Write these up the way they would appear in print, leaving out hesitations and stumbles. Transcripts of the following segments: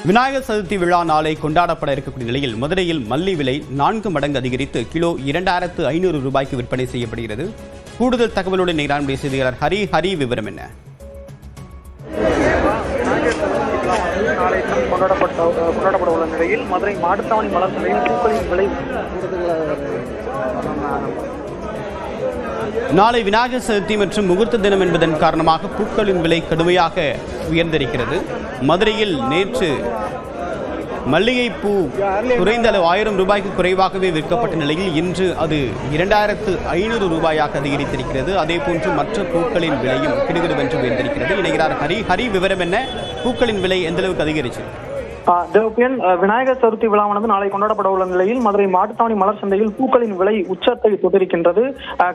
விநாயகர் சதுர்த்தி விழா நாளை கொண்டாடப்பட இருக்கக்கூடிய நிலையில் மதுரையில் மல்லி விலை 4 மடங்கு அதிகரித்து கிலோ 2500 ரூபாய்க்கு விற்பனை செய்யப்படுகிறது. கூடுதல் தகவலுடன் நம்முடைய செய்தியாளர் ஹரி விவரம் என்ன? கொண்டாடப்பட உள்ள நிலையில் மதுரை மாட்டுத்தாவணி மலர் சந்தையில் பூக்களின் விலை நாளை விநாயகர் சதுர்த்தி மற்றும் முகூர்த்த தினம் என்பதன் காரணமாக பூக்களின் விலை கடுமையாக உயர்ந்திருக்கிறது. மதுரையில் நேற்று மல்லிகைப்பூ குறைந்த அளவு 1000 ரூபாய்க்கு குறைவாகவே விற்கப்பட்ட நிலையில் இன்று அது 2500 ரூபாயாக அதிகரித்திருக்கிறது. அதே போன்று மற்ற பூக்களின் விலையும் கிடுகிடுவென்று உயர்ந்திருக்கிறது. இணைகிறார் ஹரி விவரம் என்ன? பூக்களின் விலை எந்த அளவுக்கு அதிகரிச்சு? தேவப்பியன், விநாயகர் சதுர்த்தி விழாவானது நாளை கொண்டாடப்பட உள்ள நிலையில் மதுரை மாட்டுத்தாவணி மலர் சந்தையில் பூக்களின் விலை உச்சத்தை தொட்டிருக்கின்றது.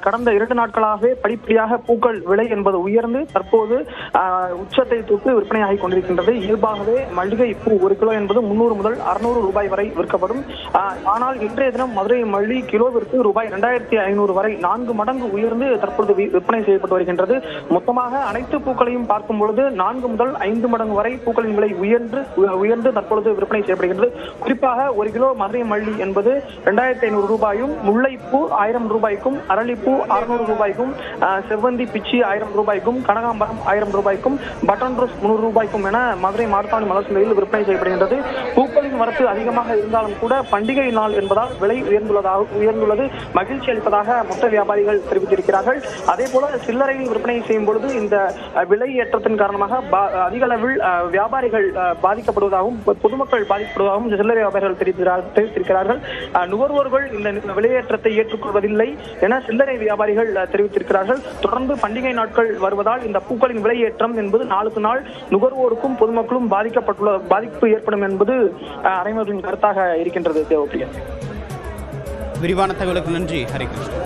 கடந்த 2 நாட்களாகவே படிப்படியாக பூக்கள் விலை என்பது உயர்ந்து தற்போது உச்சத்தை தொட்டு விற்பனையாகி கொண்டிருக்கின்றது. இயல்பாகவே மல்லிகை பூ 1 கிலோ என்பது 300 முதல் 600 ரூபாய் வரை விற்கப்படும். ஆனால் இன்றைய தினம் மதுரை மல்லி கிலோவிற்கு ரூபாய் 2500 வரை 4 மடங்கு உயர்ந்து தற்பொழுது விற்பனை செய்யப்பட்டு வருகின்றது. மொத்தமாக அனைத்து பூக்களையும் பார்க்கும் பொழுது 4 முதல் 5 மடங்கு வரை பூக்களின் விலை உயர்ந்து தற்பொழுது விற்பனை செய்யப்படுகின்றது. குறிப்பாக 1 கிலோ மதுரை மல்லி என்பது 2500 ரூபாயும், முல்லைப்பூ 1000 ரூபாய்க்கும், அரளிப்பூ 600 ரூபாய்க்கும், செவ்வந்தி பிச்சி 1000 ரூபாய்க்கும், கனகாம்பரம் 1000 ரூபாய்க்கும், பட்டன் ரோஸ் 300 ரூபாய்க்கும் என மதுரை மாட்டுத்தாவணி மலர் சந்தையில் விற்பனை செய்யப்படுகின்றது. பூக்களின் வரத்து அதிகமாக இருந்தாலும் கூட பண்டிகை நாள் என்பதால் விலை உயர்ந்துள்ளது மகிழ்ச்சி அளிப்பதாக மொத்த வியாபாரிகள் தெரிவித்திருக்கிறார்கள். அதே போல சில்லறையில் விற்பனை செய்யும் பொழுது இந்த விலை ஏற்றத்தின் காரணமாக அதிக அளவில் வியாபாரிகள் பாதிக்கப்படுவதாகவும் பொதுமக்கள் பாதிக்கப்படுவதாகவும் சில்லறை வியாபாரிகள் தெரிவித்திருக்கிறார்கள். நுகர்வோர்கள் இந்த விலையேற்றத்தை ஏற்றுக்கொள்வதில்லை என சில்லறை வியாபாரிகள் தெரிவித்திருக்கிறார்கள். தொடர்ந்து பண்டிகை நாட்கள் வருவதால் இந்த பூக்களின் விலையேற்றம் என்பது நாளுக்கு நாள் நுகர்வோருக்கும் பொதுமக்களும் பாதிப்பு ஏற்படும் என்பது அனைவரின் கருத்தாக இருக்கின்றது. தேவப்பிரியா, விரிவான தகவலுக்கு நன்றி ஹரிகிருஷ்ணன்.